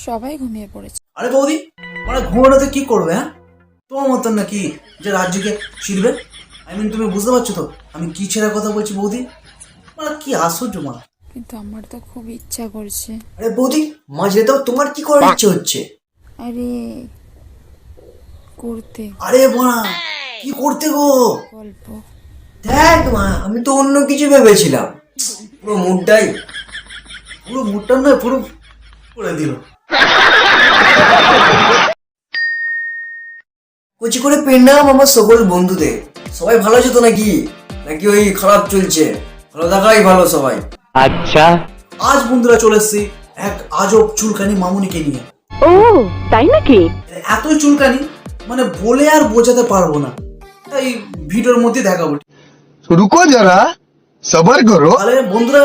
সবাই ঘুমিয়ে পড়েছে। আরে বৌদি, মানে ঘুমানোতে কি করবে? হ্যাঁ, তোমার মতন নাকি যে রাজ্যকে ছিড়বে? তুমি বুঝতে পারছো তো আমি কি ছেড়ে কথা বলছি বৌদি? মানে কি আশ্চর্য মা। কিন্তু আমার তো খুব ইচ্ছা করছে। আরে বৌদি, মাঝে তো তোমার কি করার ইচ্ছে হচ্ছে? আরে করতে আরে মা, কি করতে গো? গল্প। দেখ মা, আমি তো অন্য কিছু ভেবেছিলাম। পুরো মুডটাই পুরো মুডটা নয়, পুরো করে দিল। কচি করে পেন্নাম আমার সকল বন্ধুদের। সবাই ভালো আছে তো নাকি? নাকি ওই খারাপ চলছে? ভালো থাকাই ভালো সবাই। আচ্ছা, আজ বন্ধুরা চলে এসেছি এক আজব চুলকানি মামুনিকে নিয়ে। ও তাই নাকি? এত চুলকানি মানে বলে আর বোঝাতে পারবো না, তাই ভিডিওর মধ্যে দেখাবো। रुको जरा सबर करो। তাহলে বন্ধুরা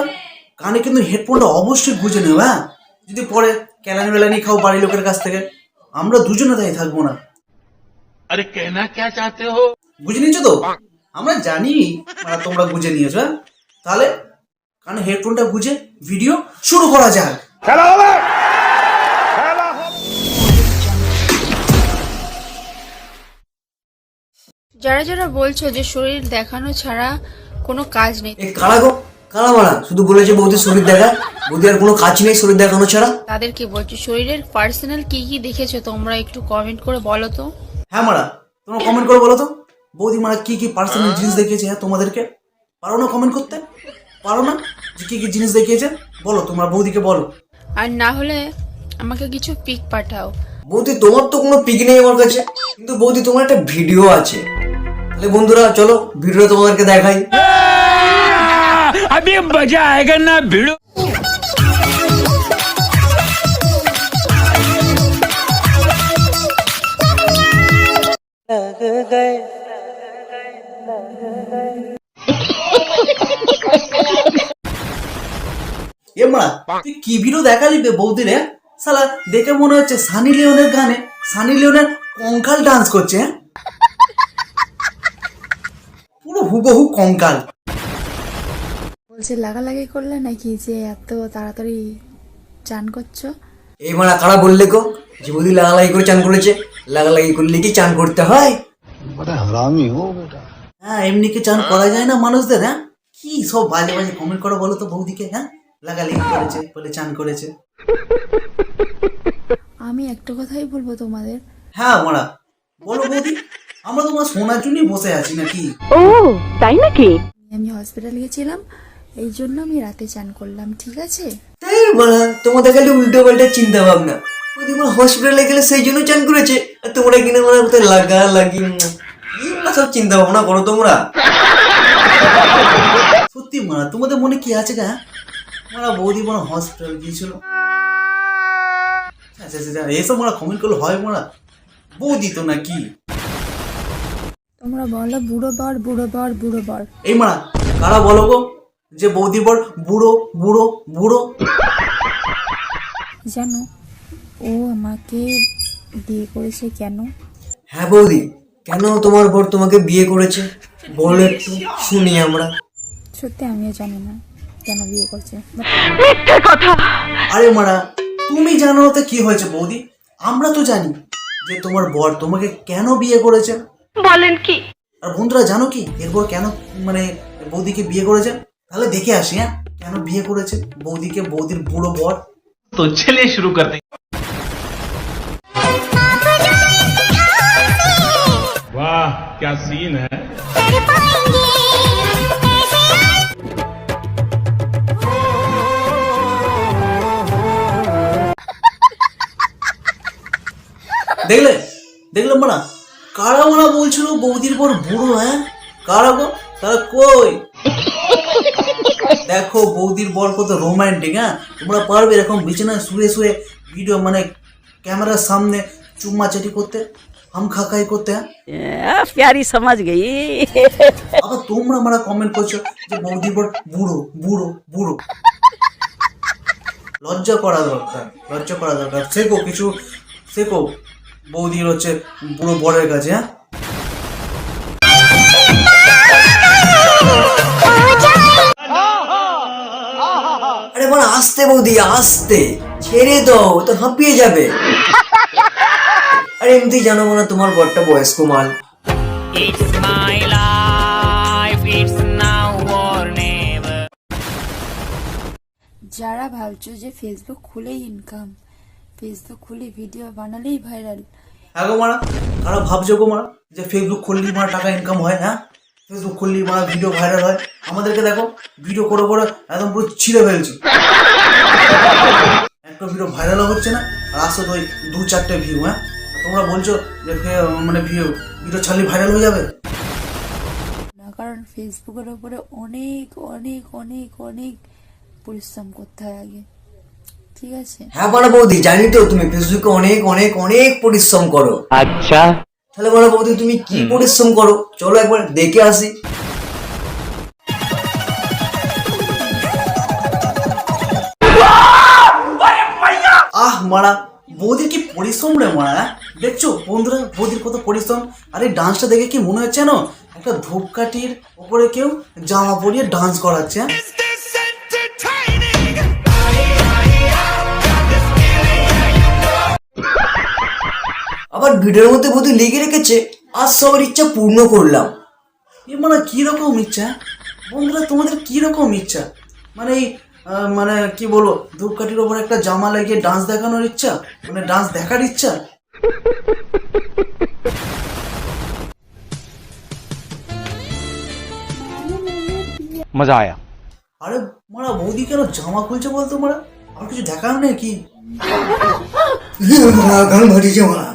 কানে কিন্তু হেডফোনটা অবশ্যই গুঁজে নেবে। হ্যাঁ, যদি পরে ক্যালানি বেলানি খাও বাড়ির লোকের কাছ থেকে, আমরা দুজনে তাই থাকবো না। अरे कहना क्या चाहते हो? বুঝে নিয়েছো তো? আমরা জানি মানে তোমরা বুঝে নিয়েছো। হ্যাঁ, তাহলে কানে হেডফোনটা গুঁজে ভিডিও শুরু করা যাক। যারা যারা বলছো যে শরীর দেখানো ছাড়া কোনো কাজ নেই, এই কারা গো? কারা মারা? শুধু বলেছে বৌদির শরীর দেখা, বৌদি আর কোনো কাজ নেই শরীর দেখানো ছাড়া। তাদেরকে বলছো শরীরের পার্সোনাল কি কি দেখেছো তোমরা একটু কমেন্ট করে বলো তো। হ্যাঁ মারা, তোমরা কমেন্ট করে বলো তো বৌদি মারা কি কি পার্সোনাল জিনিস দেখিয়েছে। হ্যাঁ, তোমাদেরকে পারো না কমেন্ট করতে? পারো না যে কি কি জিনিস দেখিয়েছে? বলো, তোমরা বৌদিকে বলো। আর না হলে আমাকে কিছু পিক পাঠাও। বৌদি তোমার তো কোনো পিক নেই আমার কাছে, কিন্তু বৌদি তোমার একটা ভিডিও আছে। তাহলে বন্ধুরা চলো ভিডিওটা তোমাদেরকে দেখাই। अभी मजा आएगा ना भिड़ो। এ মারা, তুই কি ভিডিও দেখালি বে বৌদি রে? শালা দেখে মনে হচ্ছে সানি লিওনের গানে সানি লিওনের কঙ্কাল ডান্স করছে। হ্যাঁ, পুরো হুবহু কঙ্কাল। বলছে লাগালাগি করলে নাকি যে এত তাড়াতাড়ি চান করছো? এই মারা কারা বললে গো যে বৌদি লাগালাগি করে চান করেছে? লাগালাগি করলে কি চান করতে হয়? হ্যাঁ, এমনি কি চান করা যায় না মানুষদের? হ্যাঁ, কি সব বাজে বাজে কমেন্ট করো বলো তো বৌদিকে। হ্যাঁ, লাগালাগি করেছে বলে চান করেছে। আমি একটা কথাই বলবো তোমাদের, হ্যাঁ মারা, বলো বৌদি, আমরা তোমার শোনার জন্যই বসে আছি নাকি? ও তাই নাকি? আমি হসপিটাল গেছিলাম, এই জন্য আমি রাতে চান করলাম, ঠিক আছে? তাই মারা, তোমাদের খালি উল্টো পাল্টা চিন্তা ভাবনা। বৌদি মারা হসপিটালে গেলে সেই জন্য চান করেছে, আর তোমরা কিনা মারা কোথায় লাগা লাগি সব চিন্তা ভাবনা করো তোমরা। সত্যি মারা, তোমাদের মনে কি আছে? হ্যাঁ মারা, বৌদি মারা হসপিটাল গিয়েছিল। আচ্ছা আচ্ছা, এসব মারা কমেন্ট করলে হয় মারা? বৌদি তো নাকি? তোমরা বলো বুড়ো বর বুড়ো বর বুড়ো বর। এই মারা কারা বলো গো যে বৌদির বর বুড়ো বুড়ো বুড়ো? জানো ও আমাকে বিয়ে করেছে কেন? হ্যাঁ বৌদি, কেন তোমার বর তোমাকে বিয়ে করেছে বলো একটু শুনি আমরা। সত্যি আমিও জানি না কেন বিয়ে করছে। আরে মারা, তুমি জানো তো কি হয়েছে বৌদি? আমরা তো জানি যে তোমার বর তোমাকে কেন বিয়ে করেছে। বলেন কি? আর বন্ধুরা জানো কি এরপর কেন মানে বৌদিকে বিয়ে করেছে? তাহলে দেখে আসি। হ্যাঁ, কেন বিয়ে করেছে বৌদিকে বৌদির বুড়ো বর। तो चलिए शुरू करते हैं। वाह क्या सीन है। দেখলে দেখলে মারা, কারা মারা বলছিল বৌদির বর বুড়ো? হ্যাঁ, কারা গো? তারা কই? দেখো বৌদির বর কত রোমান্টিক। হ্যাঁ, তোমরা পারবে এরকম বিছানায় শুয়ে শুয়ে ভিডিও মানে ক্যামেরার সামনে চুম্মা চাটি করতে, হাম খাকাই করতে? হ্যাঁ, प्यारी समझ गई। আবার তোমরা মারা কমেন্ট করছো যে বৌদির বর বুড়ো বুড়ো বুড়ো। লজ্জা করা দরকার, লজ্জা করা দরকার। শেখো কিছু, শেখো বৌদির হচ্ছে বুড়ো বরের কাছে। হ্যাঁ, আরে মানে আসতে বৌদি আসতে। ছেড়ে দাও, ও তো হাঁপিয়ে যাবে। আর এমনি জানো না তোমার বরটা বয়স্ক মাল। It's my life, it's now or never. যারা ভাবছো যে ফেসবুক খুলেই ইনকাম, ফেসবুক খুলে ভিডিও বানালেই ভাইরাল, হ্যাঁ গো মারা, কারা ভাবছো গো মারা যে ফেসবুক খুললেই মারা টাকা ইনকাম হয়? হ্যাঁ, ফেসবুক খুললেই মারা ভিডিও ভাইরাল হয়। আমাদেরকে দেখো ভিডিও করে করে একদম পুরো ছিঁড়ে ফেলছি, একটা ভিডিও ভাইরালও হচ্ছে না, আর আসো তো ওই 2-4টে ভিউ। হ্যাঁ, তোমরা বলছো যে মানে ভিডিও ছাড়লে ভাইরাল হয়ে যাবে না, কারণ ফেসবুকের ওপরে অনেক অনেক অনেক অনেক পরিশ্রম করতে হয় আগে, ঠিক আছে? হ্যাঁ বড় বৌদি, জানি তো তুমি ফেসবুকে অনেক অনেক অনেক পরিশ্রম করো। अच्छा তাহলে বড় বৌদি তুমি কি পরিশ্রম করো, চলো একবার দেখে আসি। আহ মারা, বৌদির কি পরিশ্রম রে মারা! হ্যাঁ? দেখছো বন্ধুরা বৌদির কত পরিশ্রম। আর এই ডান্সটা দেখে কি মনে হচ্ছে না একটা ধূপকাঠির উপরে কেউ জামা পরিয়ে ডান্স করাচ্ছে। হ্যাঁ? আবার ভিডিওর মধ্যে বৌদি লিখে রেখেছে, আজ সবার ইচ্ছা পূর্ণ করলাম। এ মানে কিরকম ইচ্ছা? হ্যাঁ? বন্ধুরা তোমাদের কিরকম ইচ্ছা? মানে এই মানে কি বলো, ধূপকাঠির ওপর একটা জামা লাগিয়ে ডান্স দেখানোর ইচ্ছা, মানে ডান্স দেখার ইচ্ছা? मजा आया। আরে মারা, বৌদি কেন জামা খুলছে বলতো মারা? আর কিছু দেখার নেই কি? গান ভাটিছে মারা।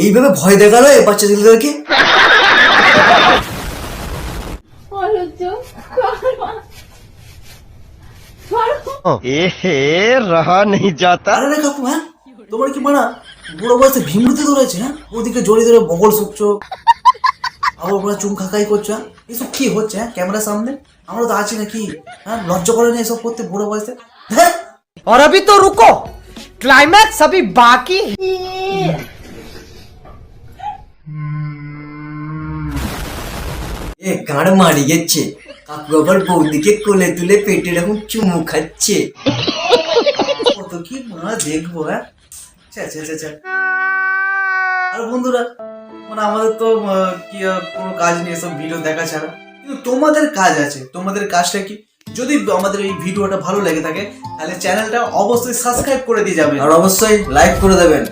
এইভাবে ভয় দেখালো এই বাচ্চা ছেলেদেরকে। रहा नहीं जाता। আরে রে কাকু, হ্যাঁ তোমার কি মারা বুড়ো বয়সে ভীমরুতি ধরেছে? হ্যাঁ, ওদিকে জড়িয়ে ধরে বগল শুকছো, আবার ওরা চুম খাকাই করছো। হ্যাঁ? এসব কি হচ্ছে? হ্যাঁ, ক্যামেরার সামনে আমরা তো আছি নাকি? হ্যাঁ, লজ্জা করে না এসব করতে বুড়ো বয়সে? হ্যাঁ, और अभी तो रुको, क्लाइमैक्स अभी बाकी। এ গান মারি গেছে, কাকু আবার বৌদিকে কোলে তুলে পেটে এরকম চুমু খাচ্ছে। কত কি মারা দেখবো। হ্যাঁ, ছা ছা ছা ছা। আর বন্ধুরা মানে আমাদের তো কি কোনো কাজ নেই এসব ভিডিও দেখা ছাড়া, কিন্তু তোমাদের কাজ আছে। তোমাদের কাজটা কি? যদি আমাদের এই ভিডিওটা ভালো লেগে থাকে তাহলে চ্যানেলটা অবশ্যই সাবস্ক্রাইব করে দিয়ে যাবেন, আর অবশ্যই লাইক করে দেবেন,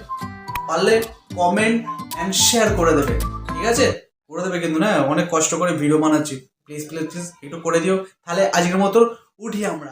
পারলে কমেন্ট এন্ড শেয়ার করে দেবে। ঠিক আছে, করে দেবে কিন্তু না, অনেক কষ্ট করে ভিডিও বানাচ্ছি, প্লিজ প্লিজ প্লিজ একটু করে দিও। তাহলে আজকের মতো উঠি আমরা।